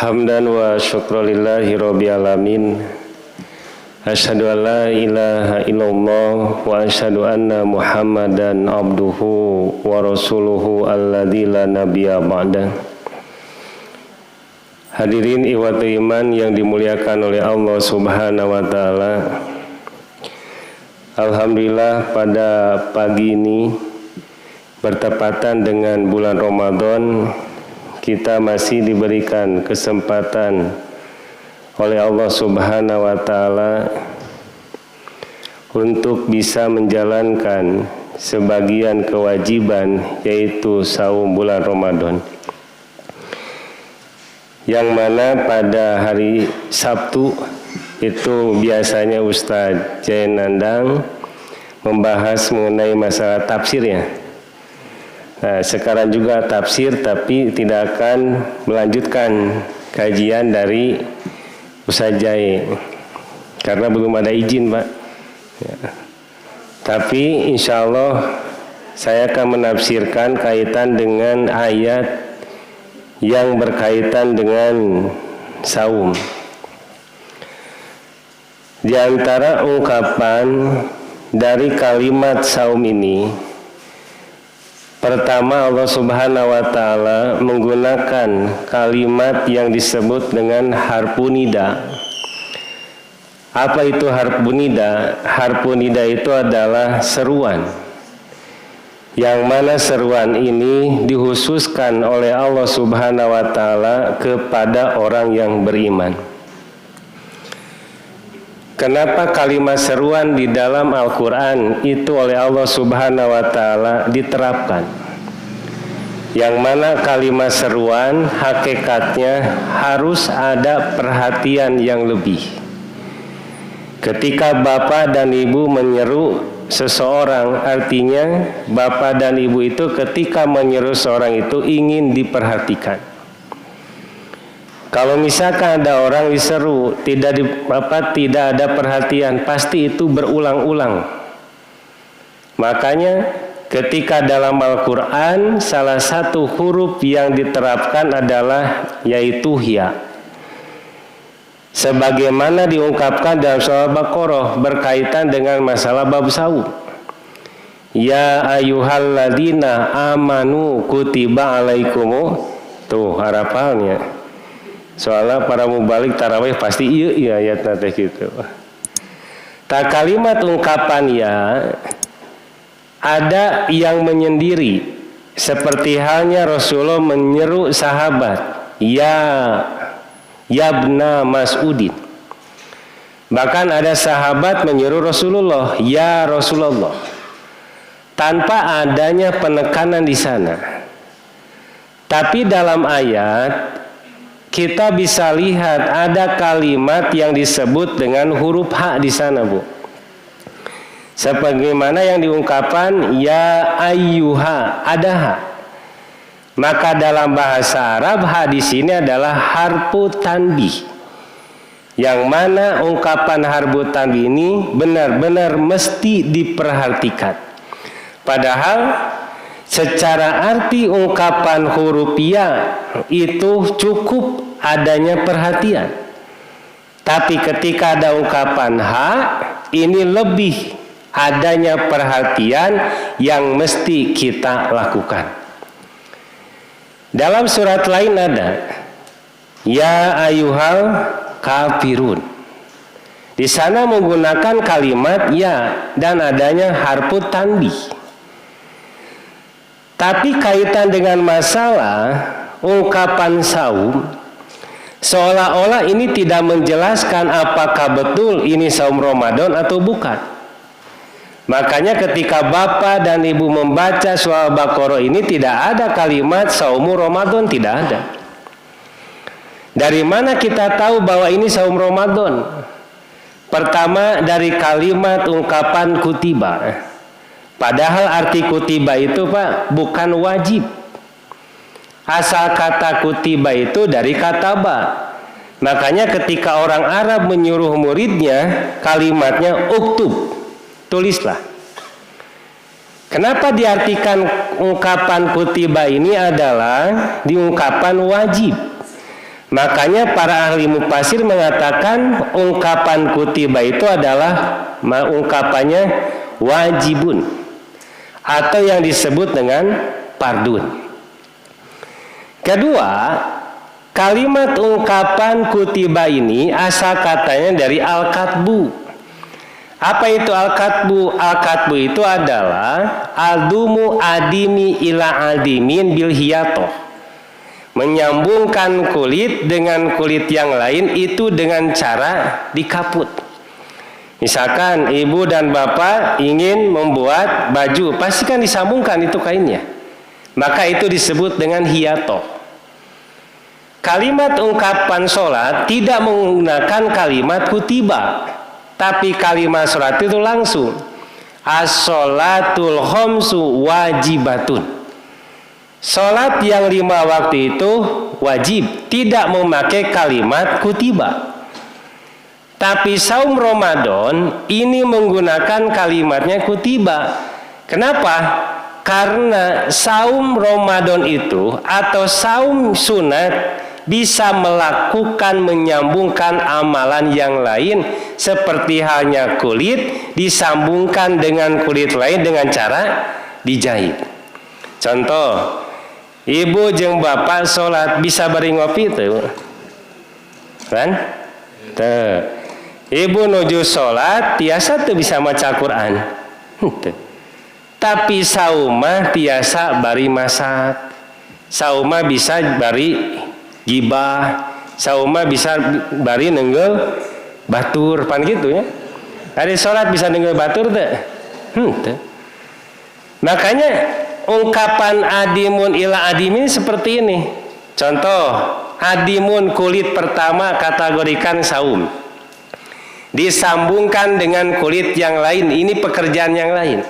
Hamdan wa syukralillahi rabbil alamin. Asyhadu an la ilaha illallah wa asyhadu anna Muhammadan abduhu wa rasuluhu alladzi la nabiyya ba'da. Hadirin ikhwat iman yang dimuliakan oleh Allah Subhanahu wa taala. Alhamdulillah pada pagi ini bertepatan dengan bulan Ramadan, kita masih diberikan kesempatan oleh Allah Subhanahu wa taala untuk bisa menjalankan sebagian kewajiban, yaitu saum bulan Ramadan. Yang mana pada hari Sabtu itu biasanya Ustadz Jaya Nandang membahas mengenai masalah tafsirnya. Nah, sekarang juga tafsir, tapi tidak akan melanjutkan kajian dari Ustadz Jaya karena belum ada izin, Pak. Ya. Tapi insya Allah saya akan menafsirkan kaitan dengan ayat yang berkaitan dengan saum. Di antara ungkapan dari kalimat saum ini, pertama, Allah Subhanahu wa taala menggunakan kalimat yang disebut dengan harfu nida. Apa itu harfu nida? Harfu nida itu adalah seruan. Yang mana seruan ini dikhususkan oleh Allah Subhanahu wa taala kepada orang yang beriman. Kenapa kalimat seruan di dalam Al-Quran itu oleh Allah Subhanahu wa taala diterapkan? Yang mana kalimat seruan hakikatnya harus ada perhatian yang lebih. Ketika bapak dan ibu menyeru seseorang, artinya bapak dan ibu itu ketika menyeru seorang itu ingin diperhatikan. Kalau misalkan ada orang diseru tidak ada perhatian, pasti itu berulang-ulang. Makanya ketika dalam Al-Quran salah satu huruf yang diterapkan adalah yaitu ya. Sebagaimana diungkapkan dalam surah Al-Baqarah berkaitan dengan masalah bab saum. Ya ayyuhalladzina amanu kutiba alaikumu. Tuh harapannya. Soalnya para mubalik tarawih pasti iya ayat nanti gitu. Tak kalimat ungkapan ya ada yang menyendiri, seperti halnya Rasulullah menyeru sahabat ya yabna Mas'udin. Bahkan ada sahabat menyeru Rasulullah ya Rasulullah, tanpa adanya penekanan di sana. Tapi dalam ayat kita bisa lihat ada kalimat yang disebut dengan huruf ha di sana, Bu. Sebagaimana yang diungkapkan ya ayyuha, ada ha. Maka dalam bahasa Arab ha di sini adalah harfu tanbih. Yang mana ungkapan harfu tanbih ini benar-benar mesti diperhatikan. Padahal secara arti ungkapan huruf ya itu cukup adanya perhatian. Tapi ketika ada ungkapan ha, ini lebih adanya perhatian yang mesti kita lakukan. Dalam surat lain ada ya ayyuhal kafirun. Di sana menggunakan kalimat ya dan adanya harfu tanbih. Tapi kaitan dengan masalah ungkapan saum, seolah-olah ini tidak menjelaskan apakah betul ini saum Ramadan atau bukan. Makanya ketika bapak dan ibu membaca surah Al-Baqarah ini tidak ada kalimat saumu Ramadan, tidak ada. Dari mana kita tahu bahwa ini saum Ramadan? Pertama dari kalimat ungkapan kutiba. Padahal arti kutiba itu, Pak, bukan wajib. Asal kata kutiba itu dari kataba. Makanya ketika orang Arab menyuruh muridnya, kalimatnya uktub, tulislah. Kenapa diartikan ungkapan kutiba ini adalah diungkapan wajib? Makanya para ahli mufasir mengatakan ungkapan kutiba itu adalah ungkapannya wajibun atau yang disebut dengan fardun. Kedua, kalimat ungkapan kutiba ini asal katanya dari al-katbu. Apa itu al-katbu? Al-katbu itu adalah aldumu adimi ila adimin bil hiyatoh. Menyambungkan kulit dengan kulit yang lain itu dengan cara dikaput. Misalkan ibu dan bapak ingin membuat baju, pasti kan disambungkan itu kainnya. Maka itu disebut dengan hiyatoh. Kalimat ungkapan sholat tidak menggunakan kalimat kutiba, tapi kalimat sholat itu langsung as-sholatul khamsu wajibatun. Sholat yang 5 waktu itu wajib, tidak memakai kalimat kutiba. Tapi saum Ramadan ini menggunakan kalimatnya kutiba. Kenapa? Karena saum Ramadan itu atau saum sunat bisa melakukan menyambungkan amalan yang lain, seperti halnya kulit disambungkan dengan kulit lain dengan cara dijahit. Contoh, ibu jeung bapak sholat bisa bari ngopi tuh, kan? Tuh. Ibu nuju sholat biasa tuh bisa maca Quran. Tapi saumah biasa bari masak, saumah bisa bari gibah, saumah bisa bari nenggel batur, pan gitu ya. Hari sholat bisa nenggel batur tuh. Makanya ungkapan adimun ila adimin seperti ini. Contoh, adimun kulit pertama kategorikan saum, disambungkan dengan kulit yang lain, ini pekerjaan yang lain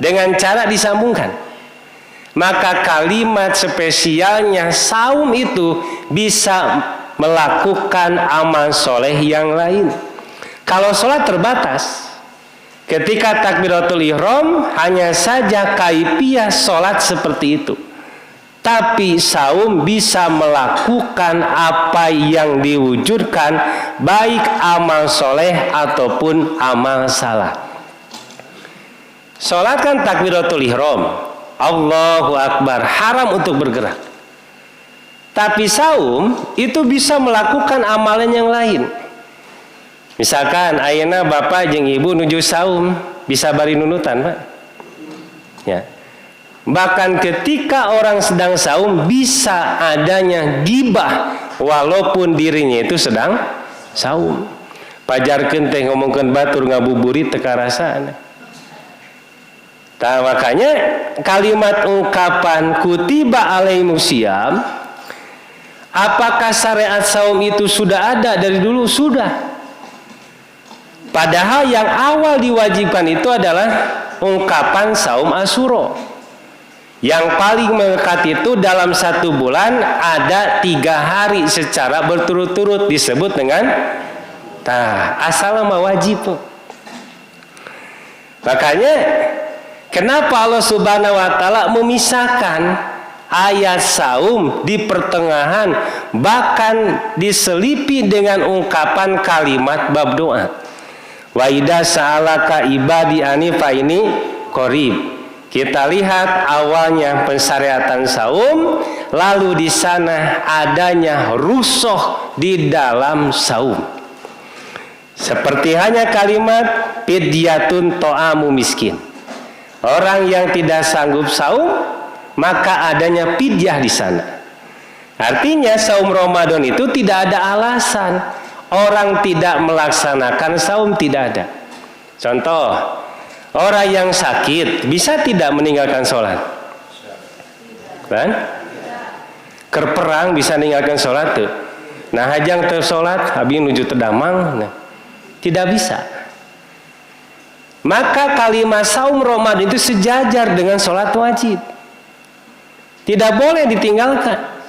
dengan cara disambungkan. Maka kalimat spesialnya saum itu bisa melakukan amal soleh yang lain. Kalau sholat terbatas, ketika takbiratul ihram hanya saja kaifiyah sholat seperti itu. Tapi saum bisa melakukan apa yang diwujudkan, baik amal soleh ataupun amal salah. Sholat kan takbiratul ihram, Allahu Akbar, haram untuk bergerak. Tapi saum itu bisa melakukan amalan yang lain. Misalkan ayeuna bapak jeung ibu nuju saum, bisa bari nunutan, Pak. Ya. Bahkan ketika orang sedang saum bisa adanya gibah walaupun dirinya itu sedang saum. Pajarkeun teh ngomongkeun batur ngabuburit teu karasaan. Tah makanya kalimat ungkapan kutiba alaihimusiyam, apakah syariat saum itu sudah ada dari dulu? Sudah. Padahal yang awal diwajibkan itu adalah ungkapan saum Asyura. Yang paling melekat itu dalam 1 bulan ada 3 hari secara berturut-turut disebut dengan asal mah wajib. Makanya kenapa Allah Subhanahu wa taala memisahkan ayat saum di pertengahan, bahkan diselipi dengan ungkapan kalimat bab doa. Wa idza sa'alaka ibadi ani fa ini qarib. Kita lihat awalnya pensyariatan saum, lalu di sana adanya rusuh di dalam saum. Seperti hanya kalimat fidyatun to'amu miskin. Orang yang tidak sanggup saum, maka adanya fidyah di sana. Artinya saum Ramadan itu tidak ada alasan orang tidak melaksanakan saum, tidak ada. Contoh, orang yang sakit bisa tidak meninggalkan sholat, kan? Kerperang bisa meninggalkan sholat tuh. Nah hajang teu sholat, habis nuju terdamang, nah, tidak bisa. Maka kalimat saum Ramadan itu sejajar dengan sholat wajib, tidak boleh ditinggalkan.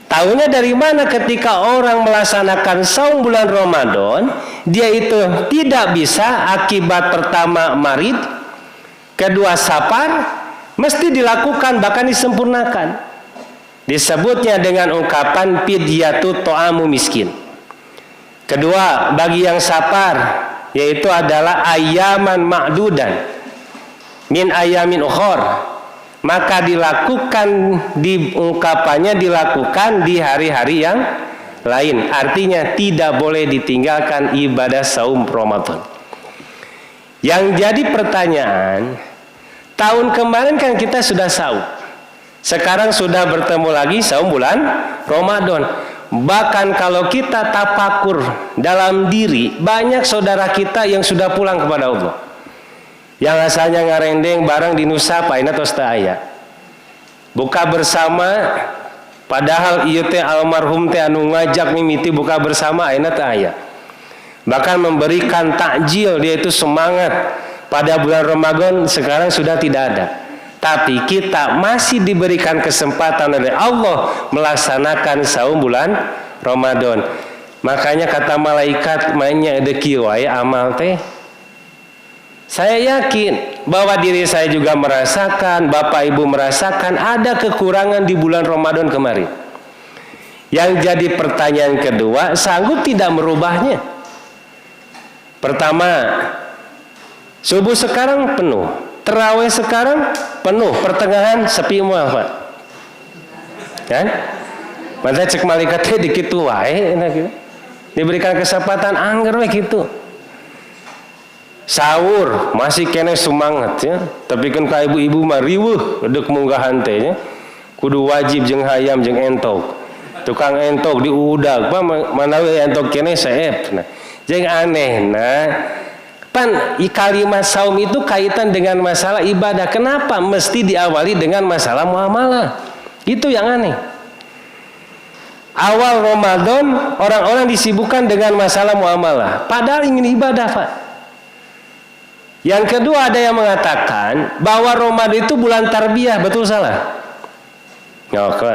Tahunya dari mana? Ketika orang melaksanakan saum bulan Ramadan, dia itu tidak bisa akibat pertama marid, kedua safar, mesti dilakukan bahkan disempurnakan. Disebutnya dengan ungkapan fidyatu ta'amu miskin. Kedua, bagi yang sabar, yaitu adalah ayaman ma'dudan min ayamin ukhor, maka ungkapannya dilakukan di hari-hari yang lain. Artinya tidak boleh ditinggalkan ibadah saum Ramadan. Yang jadi pertanyaan, tahun kemarin kan kita sudah saum, sekarang sudah bertemu lagi saum bulan Ramadan. Bahkan kalau kita tafakur dalam diri, banyak saudara kita yang sudah pulang kepada Allah, yang asalnya ngarendeng bareng di Nusa Paina Tostaya buka bersama, padahal ieu teh almarhum teh anu ngajak mimiti buka bersama ayeuna teh aya. Bahkan memberikan takjil, dia itu semangat pada bulan Ramadan, sekarang sudah tidak ada. Tapi kita masih diberikan kesempatan oleh Allah melaksanakan saum bulan Ramadan. Makanya kata malaikat, mainnya deki wae amal teh. Saya yakin bahwa diri saya juga merasakan, Bapak Ibu merasakan ada kekurangan di bulan Ramadan kemarin. Yang jadi pertanyaan kedua, sanggup tidak merubahnya? Pertama, subuh sekarang penuh, terawih sekarang penuh, pertengahan sepi mual, Pak. Kan? Masa cek malaikatnya dikit wae, diberikan kesempatan anggar we gitu. Sahur masih kene semangat ya, tapi kan ka ibu-ibu mah riweuh deuk munggahan teh nya. Kudu wajib jeung hayam jeung entok. Tukang entok diudag, mana we entok kene saep. Nah, jeung anehna pan kalimat saum itu kaitan dengan masalah ibadah. Kenapa mesti diawali dengan masalah muamalah? Itu yang aneh. Awal Ramadan orang-orang disibukkan dengan masalah muamalah, padahal ingin ibadah, Pak. Yang kedua, ada yang mengatakan bahwa Ramadan itu bulan tarbiyah, betul salah? Oke.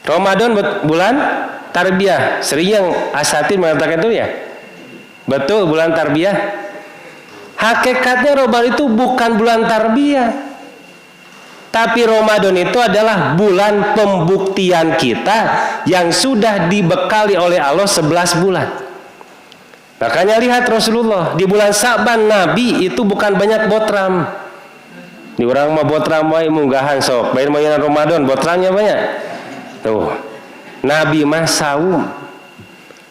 Ramadan bulan tarbiyah. Sering yang asatid mengatakan itu ya. Betul, bulan tarbiyah. Hakikatnya Ramadan itu bukan bulan tarbiyah. Tapi Ramadan itu adalah bulan pembuktian kita yang sudah dibekali oleh Allah 11 bulan. Makanya lihat Rasulullah di bulan Sa'ban, Nabi itu bukan banyak botram. Di orang mah botram wae munggahan sok. Bae mainan Ramadan botramnya banyak. Tuh. Nabi mah saum.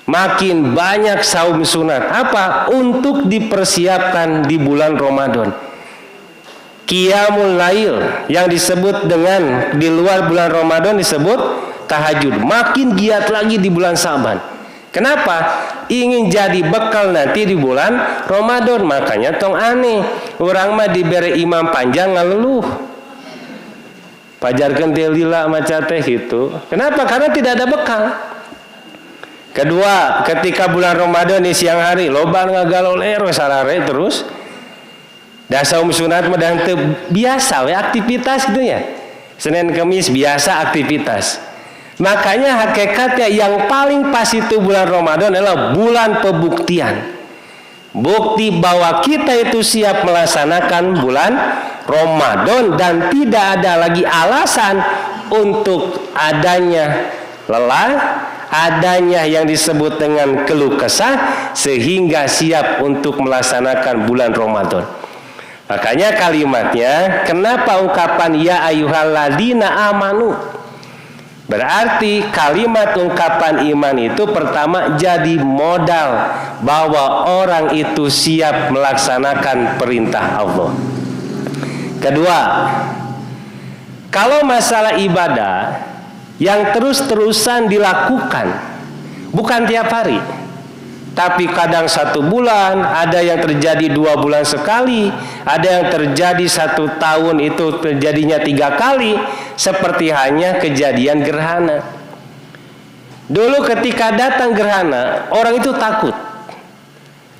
Makin banyak saum sunat. Apa? Untuk dipersiapkan di bulan Ramadan. Qiyamul Lail yang disebut dengan di luar bulan Ramadan disebut tahajud. Makin giat lagi di bulan Sa'ban. Kenapa? Ingin jadi bekal nanti di bulan Ramadan. Makanya tong aneh, orang mah diberi imam panjang ngeluh. Pajarkeun teh lila maca teh gitu. Kenapa? Karena tidak ada bekal. Kedua, ketika bulan Ramadan di siang hari loba ngagaloler sarare terus. Da saum sunat mah dan biasa we aktivitas gitu ya. Senin Kamis biasa aktivitas. Makanya hakikatnya yang paling pas itu bulan Ramadan adalah bulan pembuktian. Bukti bahwa kita itu siap melaksanakan bulan Ramadan dan tidak ada lagi alasan untuk adanya lelah, adanya yang disebut dengan keluh kesah sehingga siap untuk melaksanakan bulan Ramadan. Makanya kalimatnya, kenapa ungkapan ya ayyuhalladzina amanu? Berarti kalimat ungkapan iman itu pertama jadi modal bahwa orang itu siap melaksanakan perintah Allah. Kedua, kalau masalah ibadah yang terus-terusan dilakukan, bukan tiap hari, tapi kadang 1 bulan, ada yang terjadi 2 bulan sekali, ada yang terjadi 1 tahun itu terjadinya 3 kali, seperti hanya kejadian gerhana. Dulu ketika datang gerhana, orang itu takut.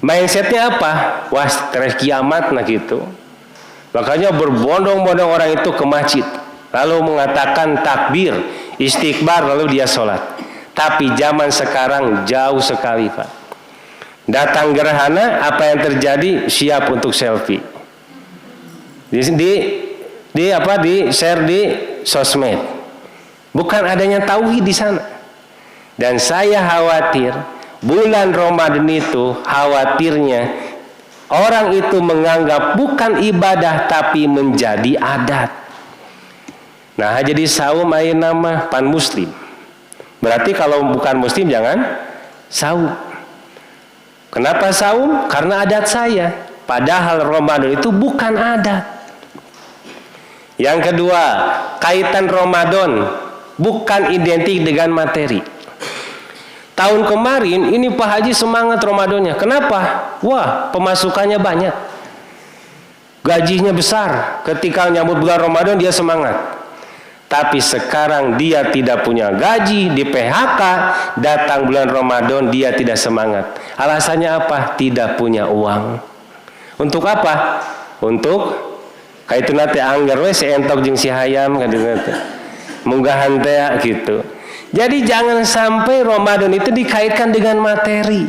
Mindsetnya apa? Wah, stres kiamat nah gitu. Makanya berbondong-bondong orang itu ke masjid, lalu mengatakan takbir, istighfar, lalu dia sholat. Tapi zaman sekarang jauh sekali, Pak. Datang gerhana, apa yang terjadi? Siap untuk selfie. Di share di sosmed. bukan adanya tauhid di sana. Dan saya khawatir bulan Ramadan itu, khawatirnya orang itu menganggap bukan ibadah tapi menjadi adat. Nah, jadi saum aya nama pan muslim. Berarti kalau bukan muslim jangan saum. Kenapa saum? Karena adat saya. Padahal Ramadan itu bukan adat. Yang kedua, kaitan Ramadan bukan identik dengan materi. Tahun kemarin ini Pak Haji semangat Ramadannya. Kenapa? Wah, pemasukannya banyak. Gajinya besar. Ketika nyambut bulan Ramadan dia semangat. Tapi sekarang dia tidak punya gaji, di PHK, datang bulan Ramadan dia tidak semangat. Alasannya apa? Tidak punya uang. Untuk apa? Untuk kaituna teh anggar we si entok jeung si hayam kadina teh. Munggahan teh gitu. Jadi jangan sampai Ramadan itu dikaitkan dengan materi.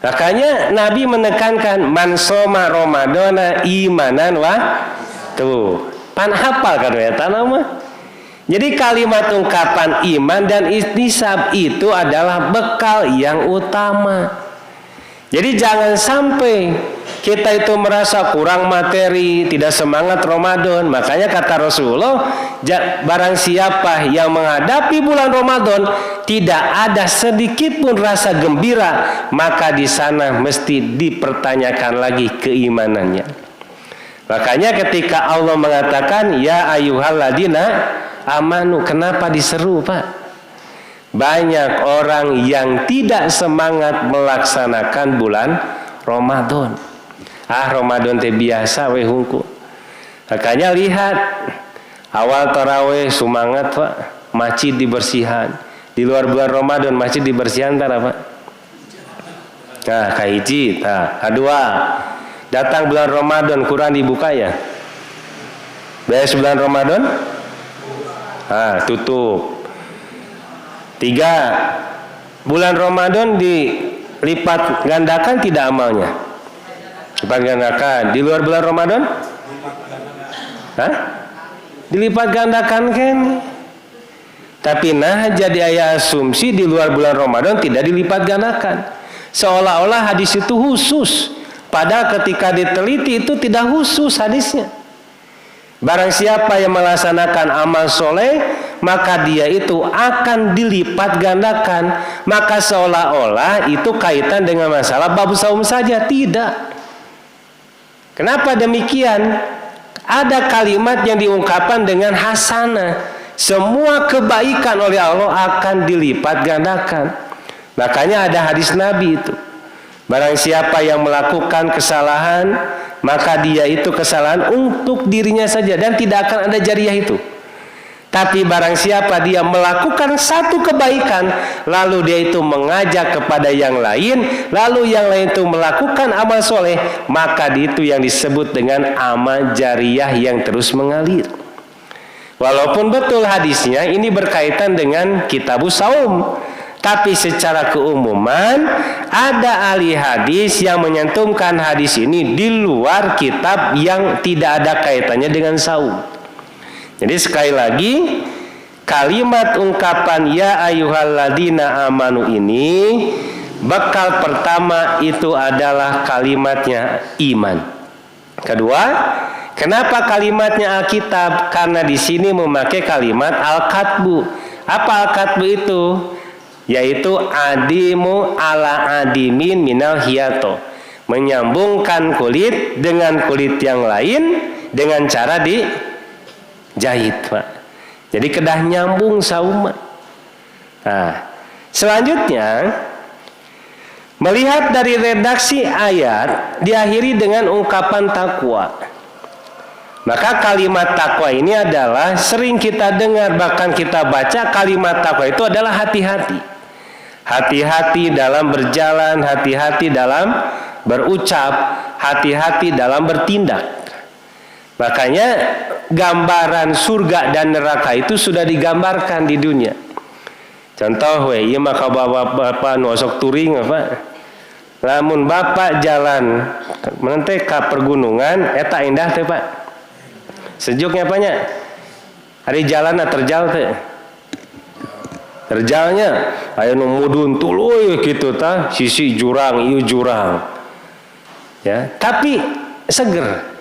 Makanya Nabi menekankan man soma Ramadana imanan wa tuh. Pan hafal kan eta nama. Jadi kalimat ungkapan iman dan ihtisab itu adalah bekal yang utama. Jadi jangan sampai kita itu merasa kurang materi, tidak semangat Ramadan. Makanya kata Rasulullah, barang siapa yang menghadapi bulan Ramadan tidak ada sedikit pun rasa gembira, maka di sana mesti dipertanyakan lagi keimanannya. Makanya ketika Allah mengatakan ya ayyuhalladzina amanu, kenapa diseru Pak? Banyak orang yang tidak semangat melaksanakan bulan Ramadan. Ramadan teh biasa we hungku. Makanya lihat awal tarawih semangat Pak, masjid dibersihan. Di luar bulan Ramadan masjid dibersihan tara Pak. Nah, kahiji, kedua, datang bulan Ramadan Quran dibuka ya. Beres bulan Ramadan? Tutup. 3, bulan Ramadan dilipat gandakan tidak amalnya? Lipat gandakan. Di luar bulan Ramadan? Dilipat gandakan kan? Tapi jadi aya asumsi di luar bulan Ramadan tidak dilipat gandakan. Seolah-olah hadis itu khusus. Padahal ketika diteliti itu tidak khusus hadisnya. Barang siapa yang melaksanakan amal soleh, maka dia itu akan dilipat gandakan. Maka seolah-olah itu kaitan dengan masalah bab saum saja. Tidak. Kenapa demikian? Ada kalimat yang diungkapkan dengan hasanah. Semua kebaikan oleh Allah akan dilipat gandakan. Makanya ada hadis Nabi itu. Barang siapa yang melakukan kesalahan, maka dia itu kesalahan untuk dirinya saja dan tidak akan ada jariah itu. Tapi barang siapa dia melakukan satu kebaikan, lalu dia itu mengajak kepada yang lain, lalu yang lain itu melakukan amal soleh, maka itu yang disebut dengan amal jariah yang terus mengalir. Walaupun betul hadisnya ini berkaitan dengan kitabus saum, tapi secara keumuman ada ahli hadis yang menyantumkan hadis ini di luar kitab yang tidak ada kaitannya dengan saum. Jadi sekali lagi, kalimat ungkapan ya ayyuhalladzina amanu ini bekal pertama itu adalah kalimatnya iman. Kedua, kenapa kalimatnya Alkitab? Karena di sini memakai kalimat al-katbu. Apa al-katbu itu? Yaitu adimu ala adimin minal hiyato, menyambungkan kulit dengan kulit yang lain dengan cara dijahit Pak. Jadi kedah nyambung sauma. Selanjutnya melihat dari redaksi ayat diakhiri dengan ungkapan takwa. Maka kalimat takwa ini adalah sering kita dengar, bahkan kita baca kalimat takwa itu adalah hati-hati. Hati-hati dalam berjalan, hati-hati dalam berucap, hati-hati dalam bertindak. Makanya gambaran surga dan neraka itu sudah digambarkan di dunia. Contoh ieu mah ka bapak nu osok touring apa? Lamun bapak jalan menente ka pergunungan eta indah teh Pak. Sejuknya apanya? Hari jalan terjal teh. Terjalnya aya nu mudun tuluy kitu tah, sisi jurang ieu jurang. Ya, tapi seger.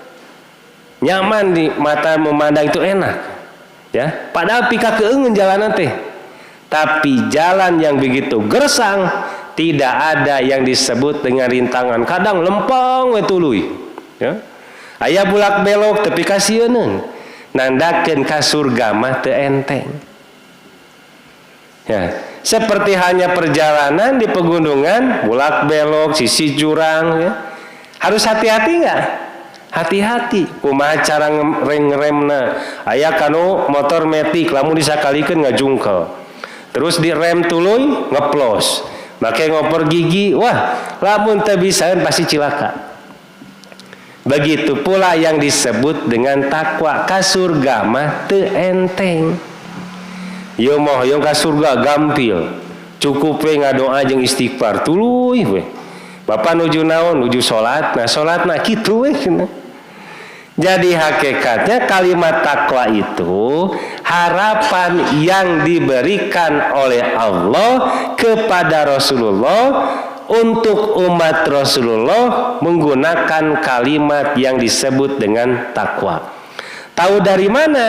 Nyaman di mata memandang itu enak. Ya, padahal pika keungeun jalanan teh. Tapi jalan yang begitu gersang tidak ada yang disebut dengan rintangan. Kadang lempeng we tuluy. Ya. Aya bulak belok tepi ka sieun. Nandakeun ka surga mah teu enteng. Ya, seperti hanya perjalanan di pegunungan, bulak belok, sisi jurang, ya. Harus hati-hati nggak? Hati-hati. Kumaha cara ngeremna? Aya kanu motor metik, lamun disakalikeun ngajungkel. Terus direm tuluy, ngeplos. Make ngoper gigi, wah, lamun teu bisa pasti cilaka. Begitu pula yang disebut dengan takwa. Ka surga mah teu enteng. Yo moh hoyong ka surga gampil. Cukup we ngadoa jeung istighfar tuluy we. Bapak nuju naon? Nuju salat. Nah, salatna kitu we. Jadi hakikatnya kalimat takwa itu harapan yang diberikan oleh Allah kepada Rasulullah untuk umat Rasulullah menggunakan kalimat yang disebut dengan takwa. Tahu dari mana?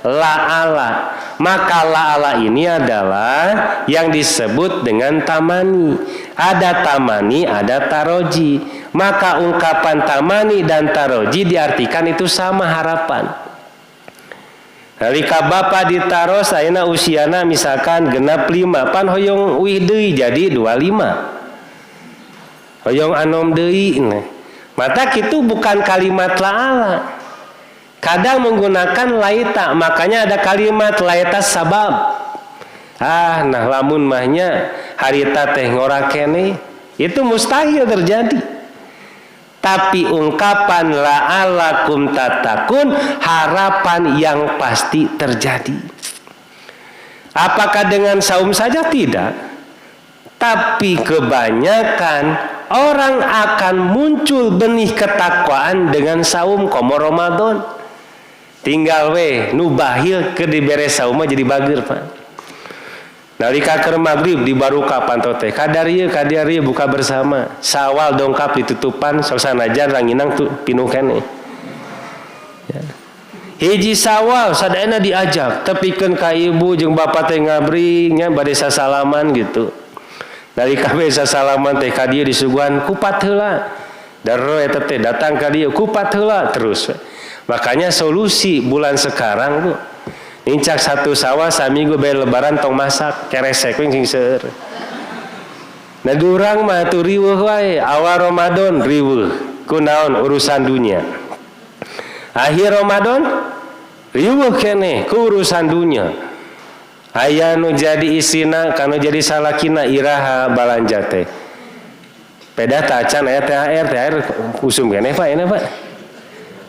La'ala. Maka la'ala ini adalah yang disebut dengan tamani. Ada tamani, ada taroji. Maka ungkapan tamani dan taroji diartikan itu sama harapan. Nalika bapa ditaros ayeuna usiana misalkan genap 5, pan hoyong uih deui jadi 25. Hoyong anom deui. Mata kitu bukan kalimat la'ala. Kadang menggunakan laita, makanya ada kalimat laita sabab. Nah lamun mahnya harita teh ngorakene, itu mustahil terjadi. Tapi ungkapan la'alakum tatakun harapan yang pasti terjadi. Apakah dengan saum saja? Tidak. Tapi kebanyakan orang akan muncul benih ketakwaan dengan saum komo Ramadan. Tinggal we nu bahil ke dibere saum jadi bager Pak. Nalika keur magrib di baruka pantau teh kadarieu buka bersama. Sawal dongkap ditutupan sanajan ranginang tuh pinuh keneh. Ya. Hiji sawal sadayana diajak tepikeun ka ibu jeung bapa teh ngabring nya bade sasalaman gitu. Nalika we sasalaman teh ka dieu disuguhan kupat heula. Daro eta teh datang ka dieu kupat heula terus. Makanya solusi bulan sekarang Bu, nincak satu sawah saminggu bae lebaran tong masak keresek sing seueur. Nah urang mah atuh riweuh wae awal Ramadan riweuh kunaon urusan dunia. Akhir Ramadan riweuh keneh ku urusan dunia. Aya nu jadi isina kanu jadi salakina iraha balanja teh. Peda tacan aya THR usum keneh Pak ini Pak.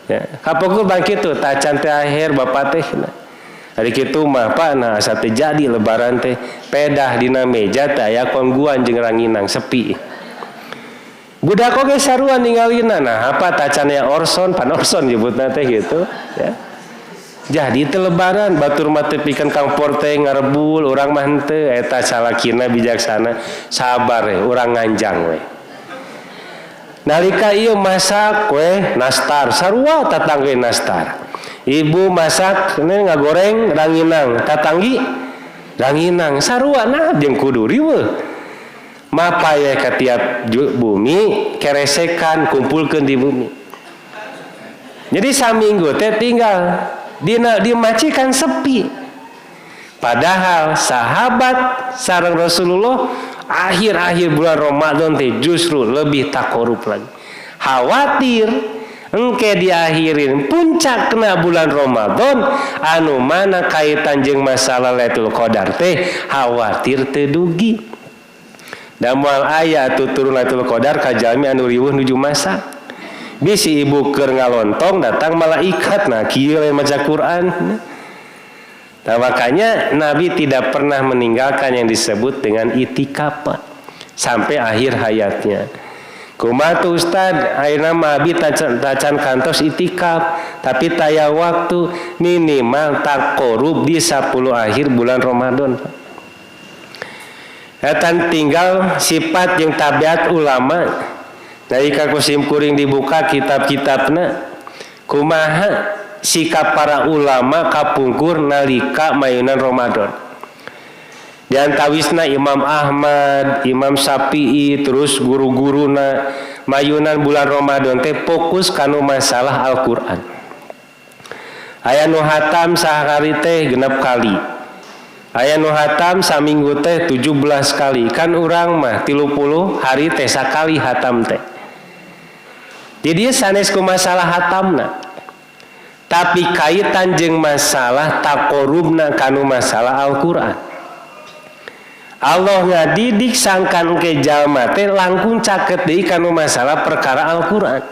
Ya, kapokul bangkit tuh tacan teh akhir bapak teh. Hari kitu mah Pak nah asa teh jadi lebaran teh pedah dina meja teh aya kongguan jeung ranginang sepi. Budak oge saruan ningalina nah apa tacannya Orson pan Orson nyebutna teh gitu ya. Jadi teh lebaran batur mah teh pikeun Kang Porte ngarebul urang mah henteu eta salakina bijaksana sabar we urang nganjang we. Nalika ieu masak we nastar sarua tatangge nastar. Ibu masak ngagoreng ranginang tatanggi ranginang sarua nah jeung kudu riweuh. Mapaya ka tiap bumi keresekan kumpulkeun di bumi. Jadi saminggu teh tinggal dina dimacikan sepi. Padahal sahabat sareng Rasulullah akhir-akhir bulan Ramadan teh justru lebih takorup lagi. Khawatir engke diakhirin puncak kena bulan Ramadan anu mana kaitan jeung masalah Lailatul Qadar teh khawatir teu dugi. Da moal aya tuturun Lailatul Qadar ka jalmi anu riweuh nuju masak. Bisi ibu keur ngalontong datang malaikat nah kieu maca Quran. Nah, makanya Nabi tidak pernah meninggalkan yang disebut dengan itikaf sampai akhir hayatnya. Kumaha tuh Ustad, ayeuna mah abi tacan kantos itikaf, tapi taya waktu minimal taqarrub di 10 akhir bulan Ramadan. Eta tinggal sifat jeung tabiat ulama. Nalika kusim kuring dibuka kitab-kitabna, kumaha sikap para ulama kapungkur nalika mayunan Ramadan. Di antawisna Imam Ahmad, Imam Syafi'i, terus guru-guruna mayunan bulan Ramadan teh fokus kanu masalah Al-Qur'an. Aya nu hatam sahari teh 6 kali. Aya nu hatam saminggu teh 17 kali. Kan urang mah 30 hari teh sakali hatam teh. Jadi sanes ku masalah hatamna. Tapi kaitan jeung masalah taqarrubna kanu masalah Al-Qur'an. Allah ngadidik sangkan ke jalma teh langkung caket deui kanu masalah perkara Al-Qur'an.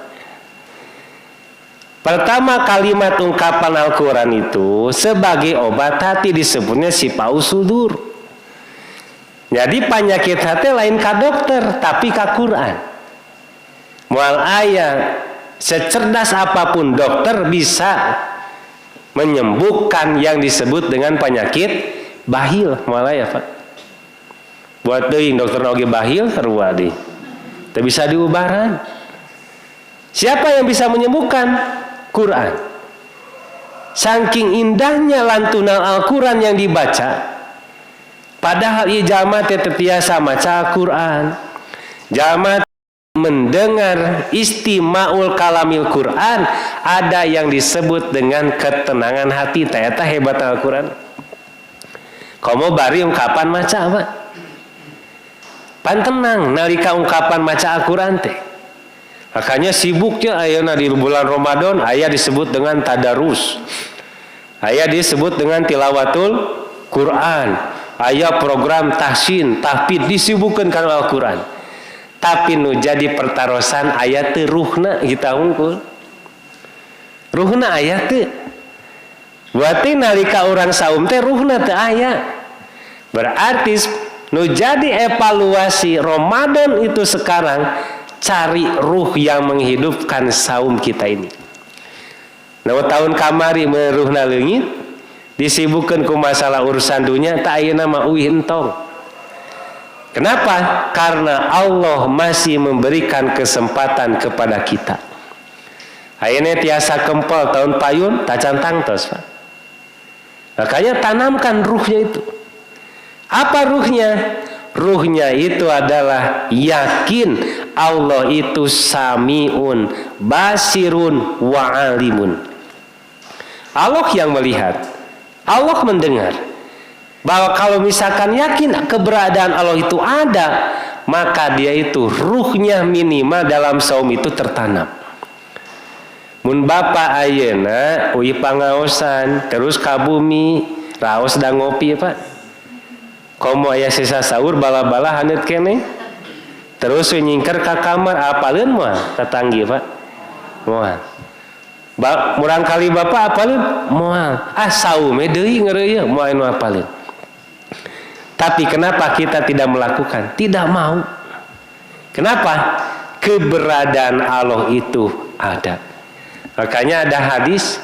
Pertama kalimat ungkapan Al-Qur'an itu sebagai obat hati disebutnya sifaus sudur. Jadi penyakit hati lain ka dokter tapi ka Qur'an. Moal aya secerdas apapun dokter bisa menyembuhkan yang disebut dengan penyakit bahil moal aya Pak. Buat deui dokter oge bahil sarua deui. Teu bisa diubaran. Siapa yang bisa menyembuhkan? Quran. Saking indahnya lantunan Al-Qur'an yang dibaca. Padahal ieu jalma teh terbiasa maca Al-Qur'an. Jalma mendengar istimaul kalamil Quran, ada yang disebut dengan ketenangan hati. Eta hebat Al-Qur'an. Komo bari ungkapan maca apa? Pantenang nalika ungkapan maca Al-Qur'an teh. Makanya sibuknya ayeuna di bulan Ramadan aya disebut dengan tadarus. Aya disebut dengan tilawatul Quran. Aya program tahsin, tahfidz disibukkeun kana Al-Qur'an. Tapi nu jadi pertarosan aya teu ruhna kita unggul. Ruhna aya teu. Berarti nalika urang saum teh ruhna teu aya. Berarti nu jadi evaluasi Ramadan itu sekarang cari ruh yang menghidupkan saum kita ini. Nah tahun kamari meruhna leungit disibukkan ku masalah urusan dunia tak ayeuna mah uih entong. Kenapa? Karena Allah masih memberikan kesempatan kepada kita. Ayeuna tiasa kempel tahun payun tacan tangtos Pak. Makanya tanamkan ruhnya itu. Apa ruhnya? Ruhnya itu adalah yakin Allah itu samiun, basirun, wa alimun. Allah yang melihat, Allah mendengar. Bahwa kalau misalkan yakin keberadaan Allah itu ada, maka dia itu ruhnya minimal dalam saum itu tertanam. Mun bapa ayeuna uih pangaosan terus ka bumi raos da ngopi Pak. Komo aya sisa sahur bala-bala haneut keneh. Terus nyingker ka kamar apaleun moal tatanggi Pak. Moal. Murang kali bapak apaleun moal. Ah saume deui ngeureuyeuh moal anu apaleun. Tapi kenapa kita tidak melakukan? Tidak mau. Kenapa? Keberadaan Allah itu ada. Makanya ada hadis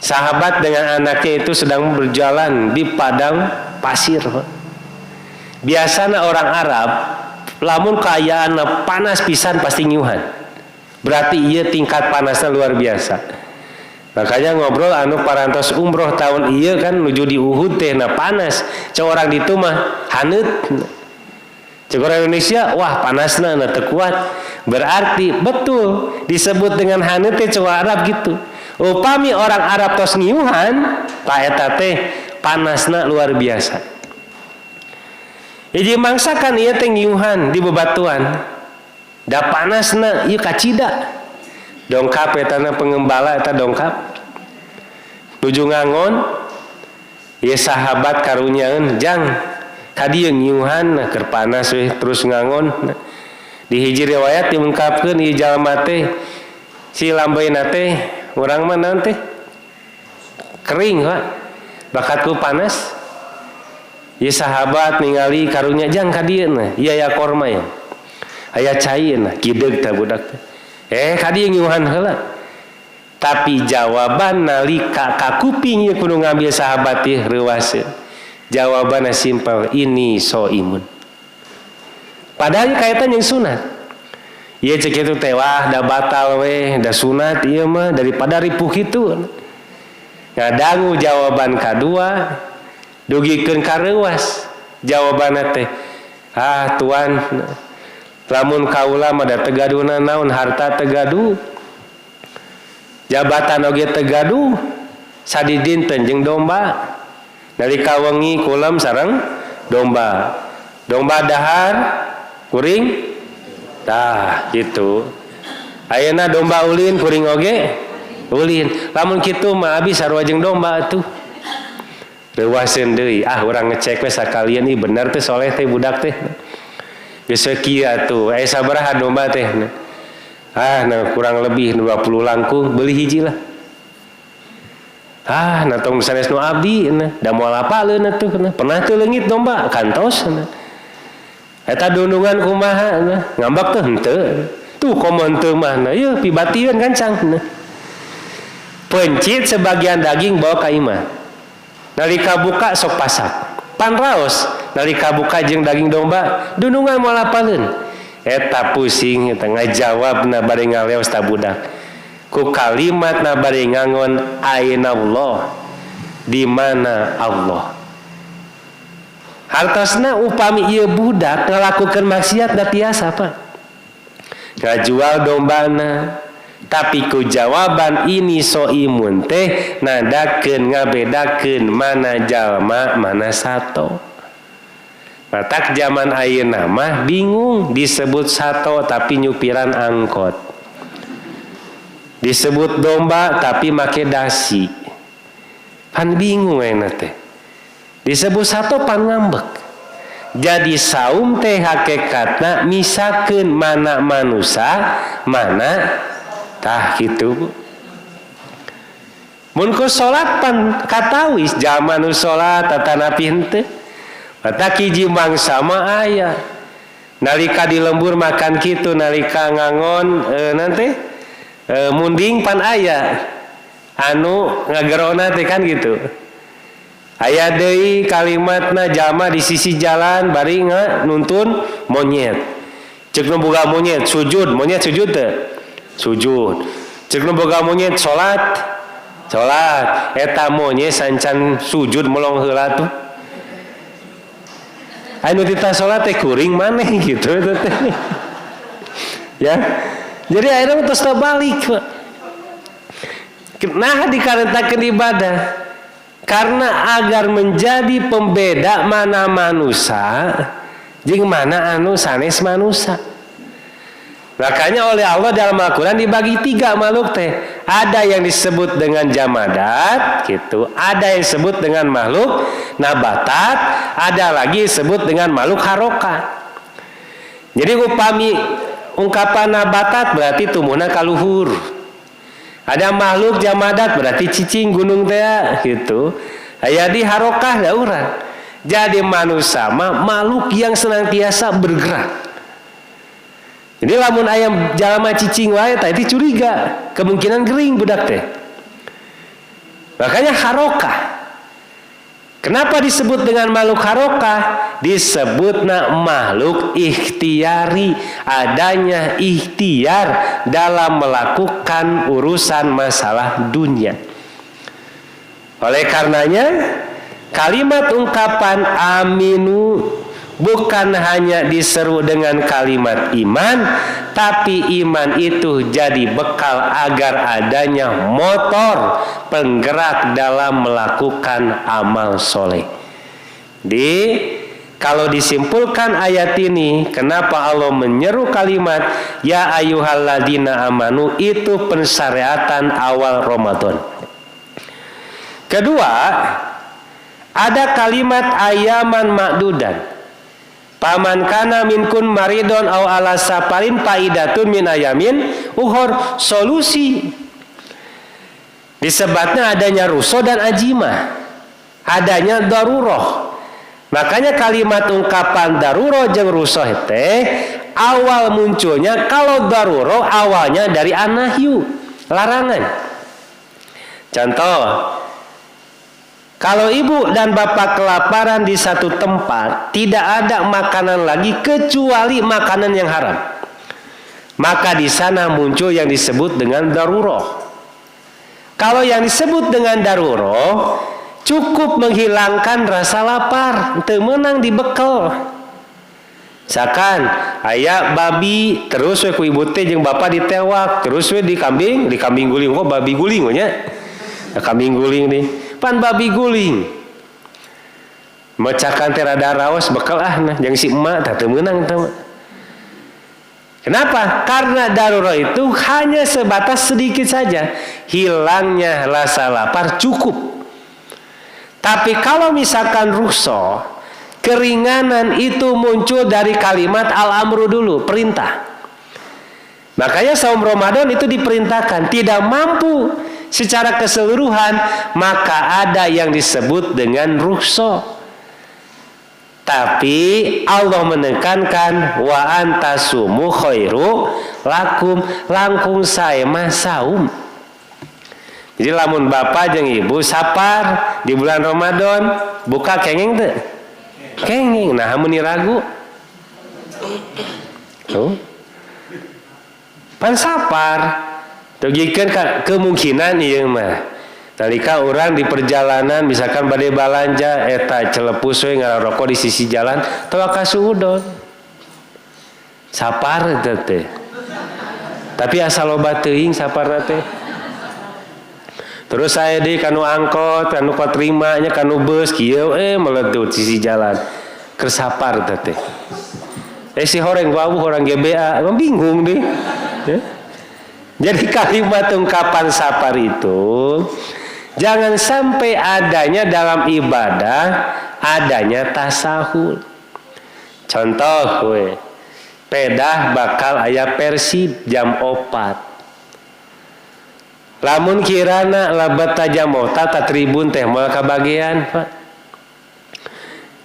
sahabat dengan anaknya itu sedang berjalan di padang pasir. Biasanya orang Arab lamun kaayaan panas pisan pasti nyuhan. Berarti iya tingkat panasnya luar biasa. Makanya ngobrol anu parantos umroh tahun iya kan nuju di Uhud teh na panas. Cek orang ditu mah haneut. Cek orang Indonesia wah panasna na teu kuat. Berarti betul disebut dengan haneut teh cek Arab gitu. Upami orang Arab tos ngiuhan, ta eta teh panasna luar biasa. Jadi mangsakan ieu teh ngiuhan di bebatuan. Da panasna ieu kacida. Dongkap etana pengembala eta dongkap. Tuju ngangon ieu sahabat karunyaeun jang ka dieu ngiuhan keur panas we terus ngangon. Di hiji riwayat diungkapkeun ieu jalma teh si lambeuna teh urang mah naon teh kering Pak. Bakatku panas. Ieu sahabat ningali karunya jang ka dieu na ieu ya korma ya. aya cain kideg teh budak teh kadi ngiuhan heula tapi jawaban nalika ka kuping ieu kudu ngambil sahabat ieu reuwaseun jawabanna simpel ini soimun padahal kaitan yang sunat ieu cek kitu teh wah da batal we da sunat ieu mah daripada ripuh kitu ngadangu jawaban kadua dugikeun ka reuwas jawabanna teh tuan lamun kaula mah da tegaduhna naon harta tegaduh jabatan oge tegaduh sadidinten jeung domba nalika wengi kulam sareng domba dahar kuring tah gitu ayeuna domba ulin kuring oge ulin lamun kitu mah abi sarua jeung domba atuh reuwaseun deui urang ngecek we sakalian ieu bener teh soleh teh budak teh geus kieu atuh sabaraha domba teh nah kurang lebih 20 langkung beli hiji lah nah tong sanes nu abdi da moal apaleun atuh pernah teu leungit domba kantos eta dundungan kumaha ngambak teh henteu tuh komo teu mah ieu pibatieun gancang pencit sebagian daging bawa ka imah nalika buka sok pasak pan raos nalika buka jeung daging domba dundungan moal apaleun eta pusing eta ngajawabna bari ngaleos ta budak ku kalimatna bari ngangon aina Allah di mana Allah hartosna upami ieu budak ngalakukeun maksiat da tiasa Pak ngajual dombana tapi ku jawaban ini soimun teh nadakeun ngabedakeun mana jalma mana sato matak zaman ayeuna mah bingung disebut sato tapi nyupiran angkot disebut domba tapi make dasi pan bingung ayeuna teh disebut sato pan ngambek jadi saum teh hakikatna misakeun mana manusia mana tah kitu mun ku salat pan katawis zaman nu salat tatanapi henteu mata hiji mangsa mah aya nalika di lembur makan kitu nalika ngangon nanti munding pan aya anu ngagerona teh kan gitu aya deui kalimatna jalma di sisi jalan bari nuntun monyet ceuk nu boga monyet sujud teu sujud ceuk nu boga monyet salat eta monyet sancan sujud molong heula tuh anu tita salat teh kuring maneh gitu ya jadi akhirnya terus balik nah dikarentakeun ibadah karena agar menjadi pembeda mana manusia jeung mana anu sanes manusia makanya oleh Allah dalam Al-Quran dibagi 3 makhluk teh ada yang disebut dengan jamadat gitu ada yang disebut dengan makhluk nabatat ada lagi disebut dengan makhluk harokat jadi upami ungkapan nabatat berarti tumbuhna kaluhur ada makhluk jamadat berarti cicing gunung teh gitu aya di harokah da urang jadi manusia makhluk yang senantiasa bergerak jadi lamun ayam jalma cicing wae tah itu curiga kemungkinan gering budak teh makanya harokah kenapa disebut dengan makhluk harokah disebutna makhluk ikhtiari adanya ikhtiar dalam melakukan urusan masalah dunia oleh karenanya kalimat ungkapan aminu bukan hanya diseru dengan kalimat iman tapi iman itu jadi bekal agar adanya motor penggerak dalam melakukan amal soleh kalau disimpulkan ayat ini kenapa Allah menyeru kalimat ya ayyuhalladzina amanu itu pensyariatan awal Ramadan kedua ada kalimat ayaman ma'dudan paman kana minkun maridon au ala saparin faidatun min ayamin uhur solusi disebutnya adanya ruso dan ajimah adanya daruroh makanya kalimat ungkapan daruroh jeung ruso teh awal munculnya kalau daruro awalnya dari anahyu, larangan. Contoh, kalau ibu dan bapak kelaparan di satu tempat, tidak ada makanan lagi kecuali makanan yang haram. Maka di sana muncul yang disebut dengan daruroh. Kalau yang disebut dengan daruroh cukup menghilangkan rasa lapar, teu meunang dibekal. Misalkan aya babi terus we ku ibu teh jeung bapak ditewak, terus we di kambing guling kok babi guling nya. Kambing guling nih, pan babi guling. Mecakan teh rada raos bekal nah jeung si emak teh teu meunang teh. Kenapa? Karena darurat itu hanya sebatas sedikit saja, hilangnya rasa lapar cukup. Tapi kalau misalkan rukhsah, keringanan itu muncul dari kalimat al-amru dulu, perintah. Makanya saum Ramadan itu diperintahkan, tidak mampu secara keseluruhan, maka ada yang disebut dengan rukhsah. Tapi Allah menekankan wa antasumu khairu lakum, langkung sae mah saum. Jadi lamun bapak jeung ibu sapar di bulan Ramadan buka kenging teu? Kenging. Nah mun ragu tuh pan sapar tugikeun kemungkinan ieu mah nalika urang di perjalanan misalkan bade balanja eta celepus we ngarokok di sisi jalan teu kasuudon sapar teh tapi asal loba teuing saparna teh. Terus saya di kanu angkot kanu katerima nya kanu bus kieu meledut sisi jalan keur sapar teh si horeng wawuh orang GBA bingung deh ya? Jadi kalimat ungkapan sapar itu jangan sampai adanya dalam ibadah adanya tasahul. Contoh we pedah bakal aya Persib jam 4. Lamun kirana lebat jam 4 tata tribun teh moal kabagean Pak.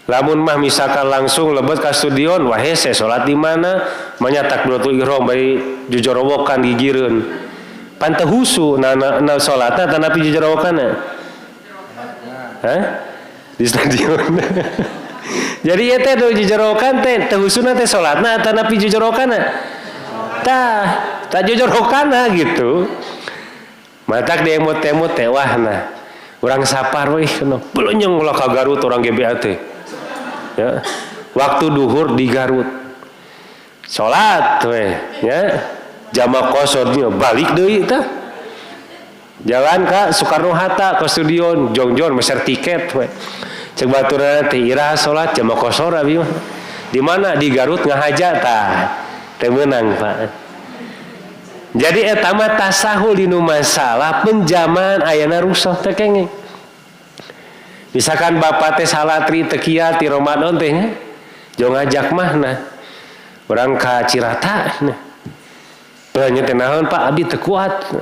Lamun mah misalkan langsung lebat ka studion wah hese salat di mana manyatak dulatul ihram bari jujorowokan gigireun. Pan teu husu na salatna tanapi jujorowokanna. Hah? Di stadion. Jadi ieu teh jujorowokan teh teu husuna teh salatna tanapi jujorowokanna. Tah jujorowokanna gitu. Matak dia emot-emot teh wah nah. Urang sapar we belonyong ulah ka Garut orang GBA teh. Ya. Waktu duhur di Garut. Salat we ya. Jamaah qasarnya balik deui tah. Jalan ka Soekarno Hatta ke studion jongjon meser tiket we. Ceuk baturna teh iraha salat jamaah qasar abi mah. Di mana? Di Garut ngahaja tah. Teu meunang Pak. Jadi eta mah tasahul dinu masalah penjamaan ayana rukhsah teh kenging. Misalkan bapak teh salatri teu kieu ti Ramadan teh nya. Jo ngajak mah nah. Urang ka Cirata nah. Nya teh naon Pak abi teu kuat.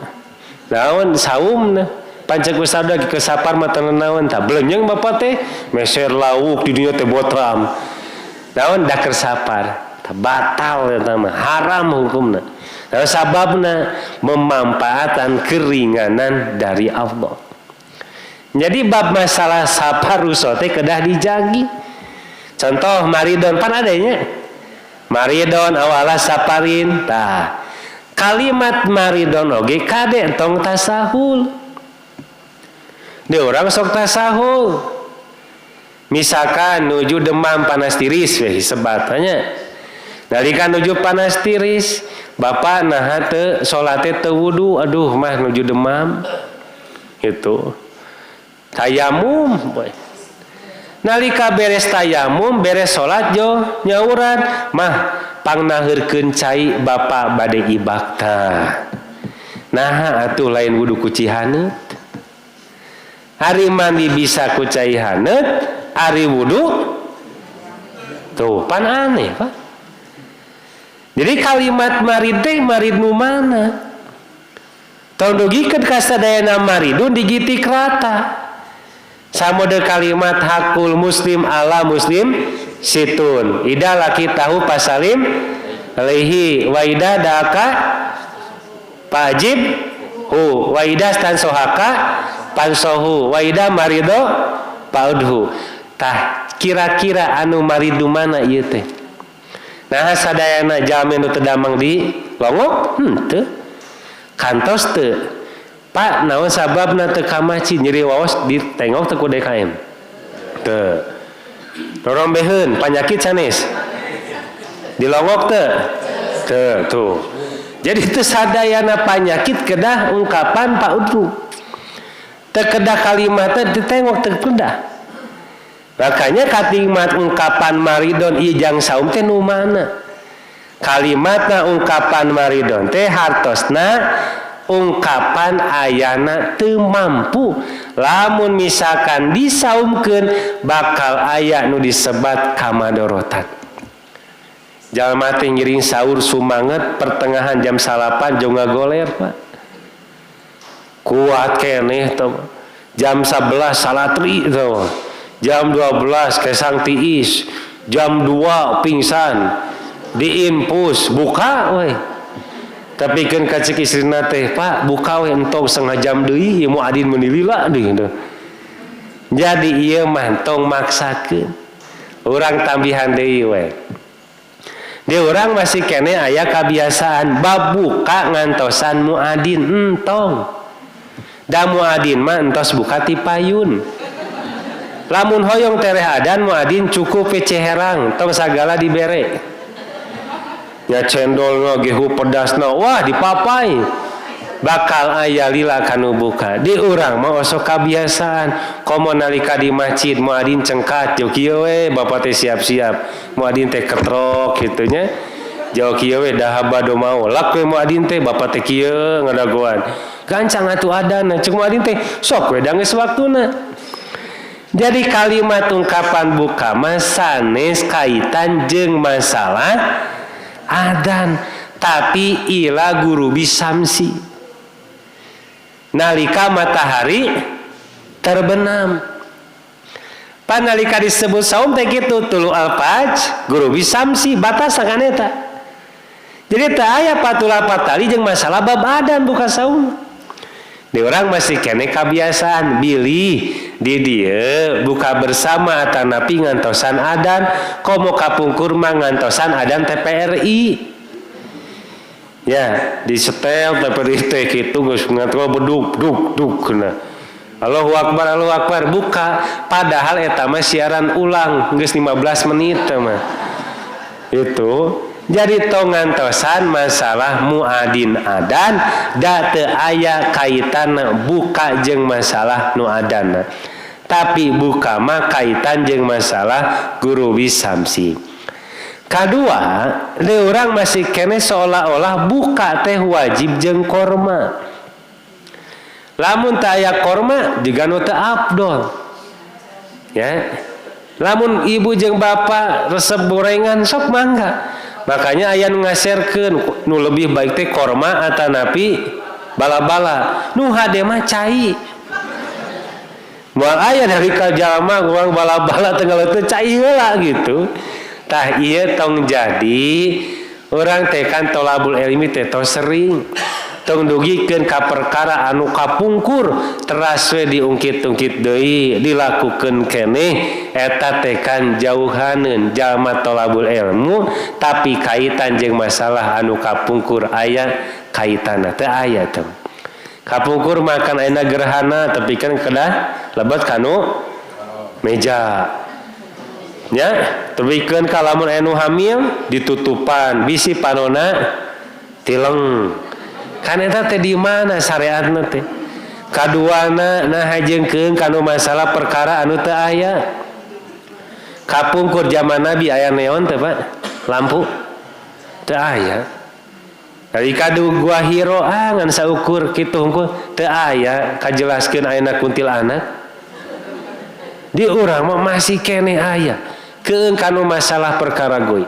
Naon saum nah. Pancek usada ke sapar mah teu naon tah. Bleunyeung bapak teh meser lauk di dieu teh botram. Naon da keur sapar. Tah batal eta mah haram hukumna. Nah, sababna memanfaatkan keringanan dari Allah. Jadi bab masalah sapar rukhsah teh kedah dijagi. Contoh maridon pan adanya. Maridon awala saparin tah. Kalimat maridon oge kade tong tasahul. Dia orang sok tasahul. Misalkan nuju demam panas tiris we sebatanya. Nalika nuju panas tiris bapak nah teu salate teu wudu aduh mah nuju demam gitu tayamum boy. Nalika beres tayamum beres salat jo nyauran mah pangnaheurkeun cai bapak bade ibak tah nah atuh lain wudu ku cihaneut hari mandi bisa ku cai haneut ari wudu tuh pan aneh Pak. Jadi kalimat marid teh marid nu mana? Tong dugikeun ka sadayana maridun digitik rata. Samode kalimat hakul muslim ala muslim situn. Ida laki tahu pasalim alaihi waida daka pajib hu waida stan sohaka pansohu waida marido paudhu. Tah kira-kira anu maridu mana ieu teh? Nah sadayana jalmi nu teu damang di longok henteu kantos teu. Pak naon sababna teu kamaci nyeri waos ditengok teu ku DKM teu. Rorombeheun panyakit sanes dilongok teu teu tuh. Jadi teu sadayana panyakit kedah ungkapan Pak Udhu teu kedah kalimat teh ditengok teu kedah. Makanya kalimat ungkapan maridon ijang saum teh nu mana? Kalimatna ungkapan maridon teh hartosna ungkapan ayana teu mampu. Lamun misalkan disaumkeun bakal aya nu disebat kamadorotan. Jalma teh ngiring sahur sumanget pertengahan jam 8 jong ngagoler Pak. Kuat keneh tuh. Jam 11 salatri tuh. Jam 12 kesang tiis, jam 2 pingsan, diinpus buka we. Tapi kan kacik istrina teh, Pak buka we entong setengah jam deui, ieu muadin menilila deui. Jadi ieu mah tong maksakeun. Urang tambihan deui we. Di urang masih kene aya kabiasaan bab buka ngantosan muadin entong. Da muadin mah entos buka ti payun. Lamun hoyong tereh adan muadin cukup pece herang tong sagala dibere nya cendol gehu pedasna wah dipapai bakal aya lila kanu buka. Di urang mah osok kabiasaan komo nalika di masjid muadin cengkat jauh kieu we bapak teh siap-siap muadin teh ketrok kitu nya jauh kieu we dahaba do mau lak we muadin teh bapak teh kieu ngadagoan gancang atuh adan ceuk muadin teh sok we da geus waktuna. Jadi kalimat ungkapan buka sanes kaitan jeung masalah adan tapi ila guru bisamsi nalika matahari terbenam. Panalika disebut saum teh kitu tulu al-fajr guru bisamsi batas kan eta. Jadi teu aya patula patali jeung masalah bab adan buka saum. Di orang masih kene kebiasaan bilih di dia buka bersama atanapi ngantosan adan komo kapungkur mah ngantosan adan TPRI ya di setel TPRI teh kitu geus ngantos beduk kena Allahu Akbar buka padahal eta mah siaran ulang geus 15 menit mah itu. Jadi tongantosan masalah muadin adan da teu aya kaitan buka jeung masalah nu adan. Tapi buka mah kaitan jeung masalah guru bisamsi. Kadua, le urang masih kene seolah-olah buka teh wajib jeung korma. Lamun teu aya korma juga nu teu afdol. Ya. Lamun ibu jeung bapak resep gorengan sok mangga. Makanya aya nu ngaserkeun nu lebih baik teh korma atanapi bala-bala. Nu hade mah cai. Moal aya dari ka jalma urang bala-bala tenggal teu cai heula gitu. Tah ieu tong jadi urang teh kan tolabul ilmi teh tos sering tong dugikeun ka perkara anu kapungkur teras we diungkit-ungkit deui dilakukeun keneh eta teh kan jauhaneun jalma tolabul ilmu tapi kaitan jeung masalah anu kapungkur aya kaitanna teu aya teh kapungkur makan ayeuna gerhana tapi kan kedah lebat kanu meja nya tebikeun ka lamun anu hamil ditutupan bisi panona tileng kan eta teh di mana syariatna teh kaduana nah hajengkeun kanu masalah perkara anu teu aya kapungkur zaman Nabi aya neon teh Pak lampu teu aya dari kadu gua Hiro ngan saukur kitu hungkul teu aya kajelaskeun ayeuna kuntilanak di urang mah masih kene aya keun kanu masalah perkara goib.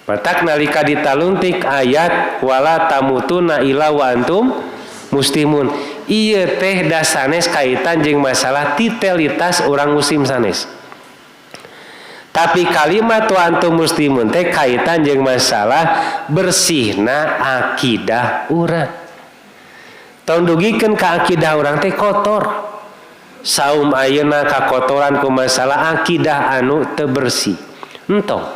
Matak nalika ditaluntik ayat wala tamutuna illa wa antum muslimun. Ieu teh da sanes kaitan jeung masalah titelitas orang muslim sanes. Tapi kalimat wa antum muslimun teh kaitan jeung masalah bersihna akidah urang. Tong dugikeun ka akidah urang teh kotor. Saum ayeuna kakotoran ku masalah akidah anu teu bersih. Entong.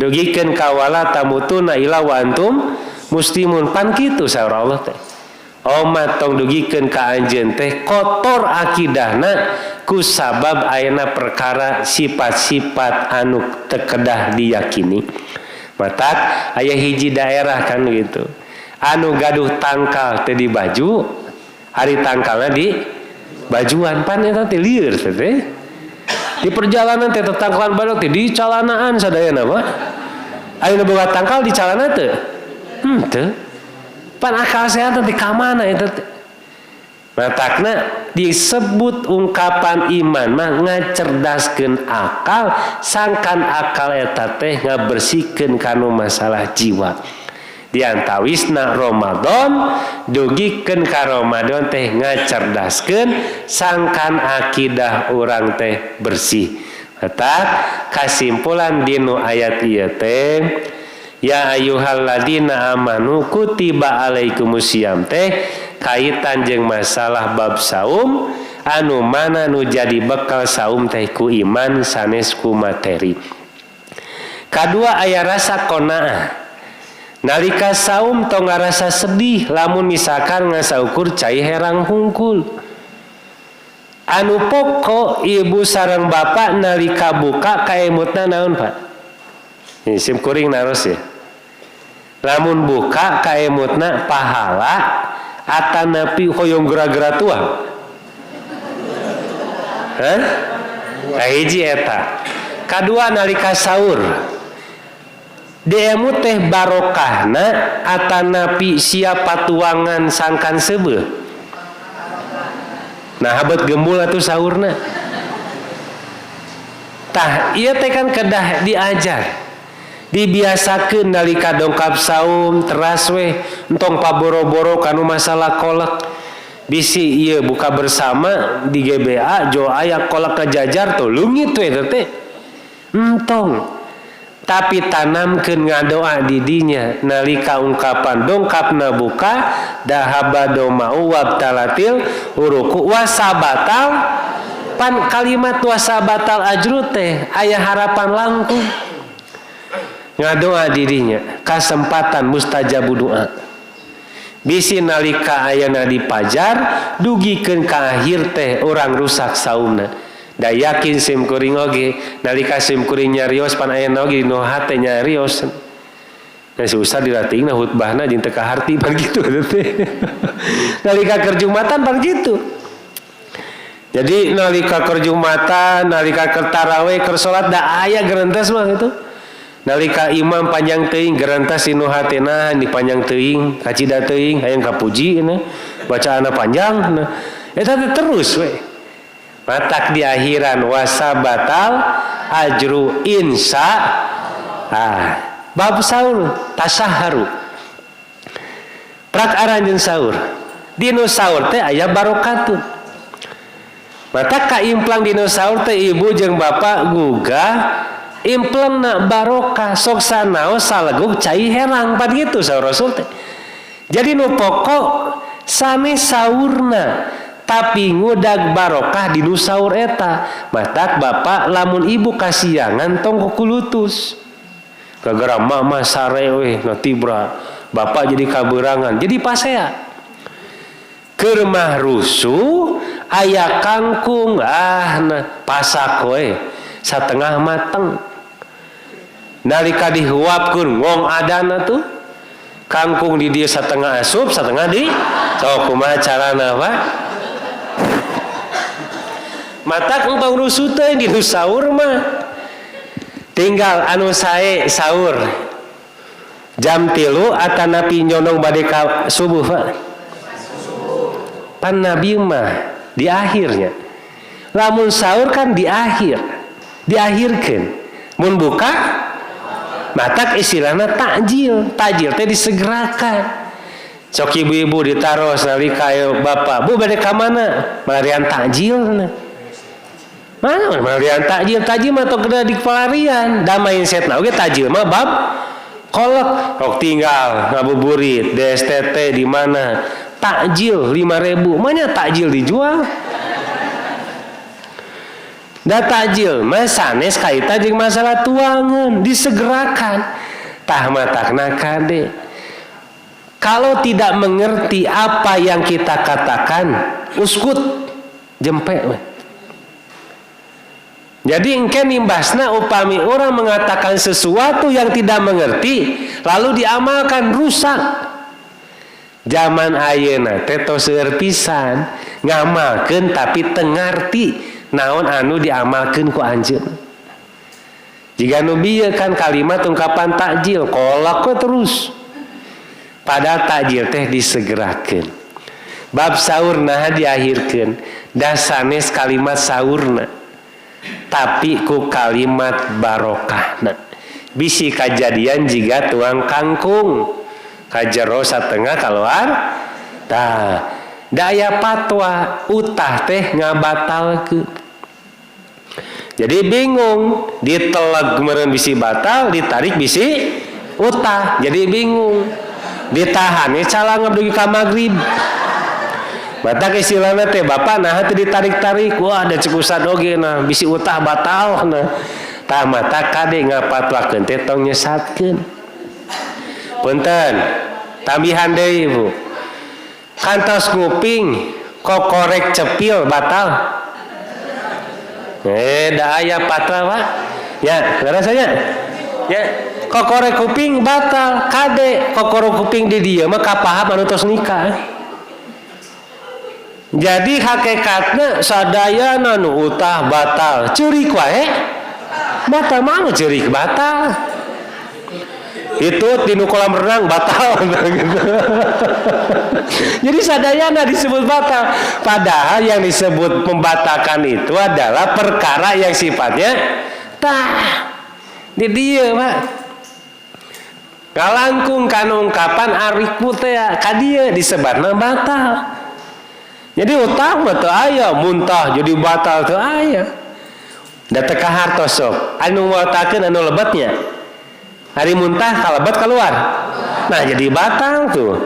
Dugikeun ka wala tamutuna illa wa antum muslimun pan kitu saur Allah teh. Omat tong dugikeun ka anjeun teh kotor akidahna ku sabab ayeuna perkara sifat-sifat anu teu kedah diyakini. Matak aya hiji daerah kan gitu. Anu gaduh tangkal teh di baju, hari tangkalna di bajuan pan eta teh lieur teh. Di perjalanan teh tangkalan baru teh di calanaan sadayana mah. Ayeuna boga tangkal di calana teu? Teu. Pan akal sehat di kamana itu matakna disebut ungkapan iman mah ngacerdaskeun akal sangkan akal eta teh ngabersihkeun kanu masalah jiwa diantawisna Ramadan dugikeun ka Ramadan teh ngacerdaskeun sangkan akidah urang teh bersih. Matak kasimpulan dinu ayat ieu teh ya ayyuhalladzina amanu kutiba alaikumusiyam teh kaitan jeung masalah bab saum anu mana nu jadi bekal saum teh ku iman sanes ku materi. Kadua aya rasa qanaah. Nalika saum tong ngarasa sedih lamun misalkan ngasaukur cai herang hungkul. Anu pokok ibu sareng bapak nalika buka kaemutna naon Pak? Ini sim kuring naros ya. Lamun buka kaemutna pahala atanapi hoyong gerak-gerak tuang. Hah? Hiji eta. Kadua nalika saur. Diemut teh barokahna atanapi siapa tuangan sangkan seubeuh. Nah habeut gembul atuh saurna. Tah ieu teh kan kedah diajar. Dibiasakeun nalika dongkap saum teras we entong paboro-boro kanu masalah kolak bisi ieu buka bersama di GBA jo aya kolak kajajar tuh leungit we teh entong tapi tanamkeun ngadoa di dinya nalika ungkapan dongkapna buka dahabado mau wabtalatil uruku wasabatal pan kalimat wasabatal ajru teh aya harapan langkung ngadoa dirinya kasempatan mustajabu doa bisi nalika ayana di pajar dugikeun ka akhir teh orang rusak saumna da yakin sim kuring oge nalika sim kuring nyarios pan ayana oge nu hate nyarios nah susah dilatingna khutbahna jeung teu kaharti pan kitu teh nalika keur Jumatan pan kitu. Jadi nalika keur Jumatan nalika keur tarawih keur salat da aya gerentas mah gitu. Nalika imam panjang teuing gerantas inu hatena dipanjang teuing kacida teuing hayang kapuji na bacaana panjang na eta terus we matak di akhiran wasabatal ajru insya bab saur tasahharu prak aranjeun saur dinu saur teh aya barokatun matak kaimplang dinu saur teh ibu jeung bapak gugah implemna barokah sok sanaos saleguk cai herang pan gitu saur Rasul teh. Jadi nu pokok sanes saurna tapi ngudag barokah di nu saur eta. Matak bapak lamun ibu kasiangan tong kukulutus. Gara-gara mama sare we ngatibra bapak jadi kaberangan jadi pasea. Keur mah rusuh aya kangkung nah pasak we satengah mateng. Nalika dihuapkeun ngong adana tuh kangkung di dia setengah asup setengah di sok kumaha carana Pak matak engtong rusuh teh di saur mah tinggal anu sae saur jam 3 atanapi nyonong bade ka subuh Pak pan nabi mah di akhirnya lamun saur kan di akhir diakhirkeun mun buka matak istilahna takjil teh disegerakan sok ibu-ibu ditaros nalika bapak bu bade ka mana malarian takjil Mana malian takjil mah tong kena di pelarian. Da mindsetna oge takjil mah bab kolak rok tinggal ngabuburit di STT di mana takjil 5.000 mana takjil dijual. Da takjil mah sanes kaitan jeung masalah tuangan disegerakan tah matakna kade. Kalau tidak mengerti apa yang kita katakan uskut jempek. Jadi engke nimbasna upami orang mengatakan sesuatu yang tidak mengerti lalu diamalkan rusak. Zaman ayeuna teh tos seueur pisan ngamalkeun tapi teu ngarti naon anu diamalkeun ku anjeun. Jika nu bieu kan kalimat ungkapan takjil kolak we terus. Padahal takjil teh disegerakeun. Bab saurna diakhirkeun da sanes kalimat saurna. Tapi ku kalimat barokahna bisi kajadian jika tuang kangkung kajero satengah keluar tah daya patwa utah teh ngabatalkeun. Jadi bingung diteleg meureun bisi batal ditarik bisi utah jadi bingung ditahan calang abdi ka magrib. Batak istilahna teh bapak nah teu ditarik-tarik wah ada cekusan oge nah bisi utah batal nah tah mata kade ngapatwakeun teh tong nyesatkeun. Punten tambihan deui Bu. Kantos nguping kokorek cepil batal. Da aya patra Pak. Ya, rasanya. Ya, kokorek kuping batal kade kokorek kuping di dieu mah kapaham anu tos nikah. Jadi hakikatnya sadayana nu utah batal ceurik wae batal mah ceurik batal itu dinu kolam renang batal gitu. Jadi sadayana disebut batal padahal yang disebut membatalkan itu adalah perkara yang sifatnya tah di dieu Pak kalangkung kana ungkapan arif teh ka dieu disebutna batal. Jadi utang mah teu aya muntah jadi batal teu aya. Da teu ka hartos sok. Anu ngawatakeun anu lebetnya. Hari muntah kalebet keluar. Nah jadi batal tuh.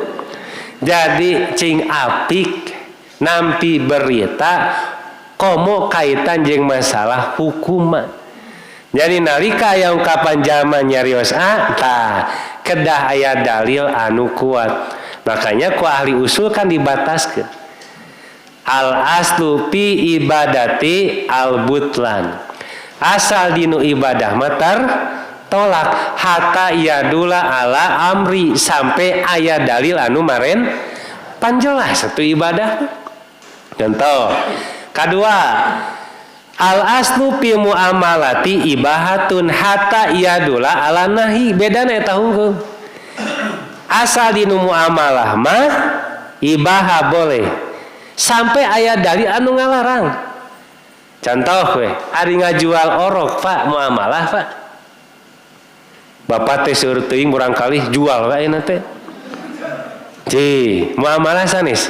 Jadi cing apik nampi berita komo kaitan jeung masalah hukuman. Jadi nalika aya ungkapan zaman nyarios tah kedah aya dalil anu kuat. Makanya ku ahli usul kan dibataskeun. Al aslu fi ibadati al butlan asal dinu ibadah matar tolak hatta yadula ala amri sampai aya dalil anu maren panjelas satu ibadah. Contoh kedua al aslu fi muamalati ibahatun hatta yadula ala nahi bedana eta hukum. Asal dinu muamalah mah ibaha boleh sampai aya dalil anu ngalarang. Contoh we, ari ngajual orok Pak muamalah Pak. Bapak teh seueur teuing urang kali jual wae na teh. Ci, muamalah sanes.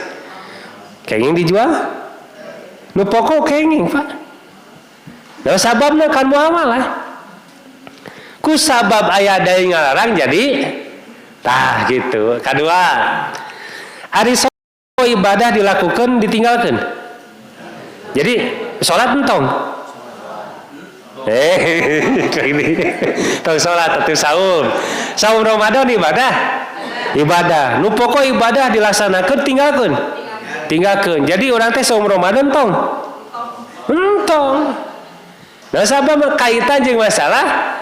Kenging dijual? Nu pokok kenging Pak. Nah sababna kan muamalah. Ku sabab aya dalil ngalarang jadi tah gitu. Kedua, ari ibadah dilakukan ditinggalkan. Jadi sholat entong. Ini tong sholat atau saum. Saum Ramadan ibadah. Nu pokok ibadah dilaksanakan tinggalkan. Jadi orang teh saum Ramadan entong. Nah sabab kaitan jeung masalah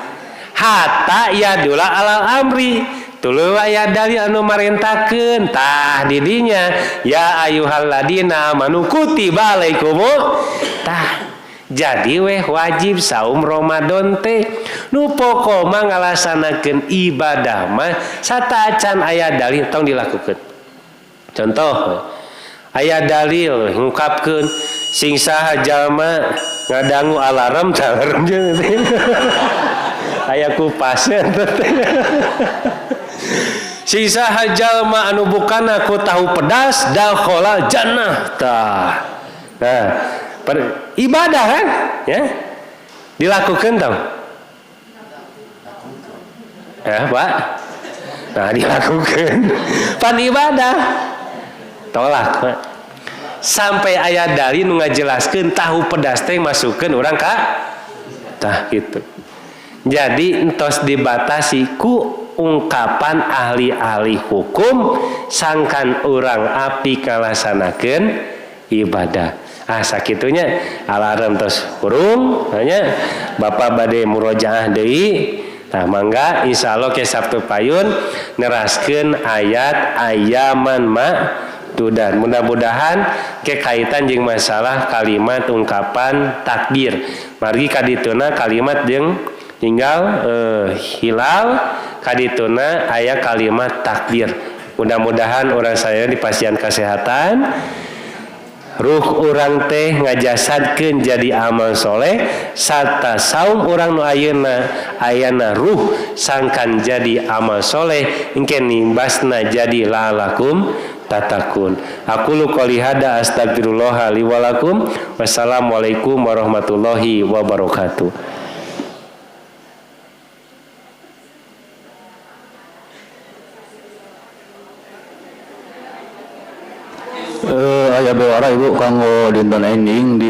hatta yadula alal amri. Tuluy aya dalil anu marentakeun tah didinya ya ayyuhalladzina amanu kutiba alaikumu tah jadi weh wajib saum Ramadan teh nu pokok mah ngalaksanakeun ibadah mah sataacan aya dalil tong dilakukeun. Contoh aya dalil ngungkapkeun sing saha jalma ngadangu alarm alarm jeung aya kupasnya sisa hajal ma anu bukan aku tahu pedas dakhala jannah tah. Nah ibadah kan ya dilakukan tau ya Pak. Nah dilakukan pan ibadah tolak Pak. Sampai ayat dari nu ngajelaskeun tahu pedas teh masukkeun urang ka tah gitu. Jadi entos dibatasi ku ungkapan ahli-ahli hukum sangkan urang api kalasanakeun ibadah. Sakitunya alarm tos kurung hanya Bapak bade murojaah deui. Nah mangga insyaallah ke Sabtu payun neraskeun ayat ayaman dan mudah-mudahan kekaitan jeung masalah kalimat ungkapan takbir. Margi kadituna kalimat jeung tinggal hilal kadituna aya kalimat takbir. Mudah-mudahan orang saya di pasien kesehatan ruh orang teh ngajasadkeun jadi amal soleh sarta saum orang nu ayana ruh sangkan jadi amal soleh engke nimbasna jadi lalakum tatakun. Aku lu qouli hada astagfirullah li wa lakum. Wassalamualaikum warahmatullahi wabarakatuh. Aya bewara Ibu kanggo dinten ending di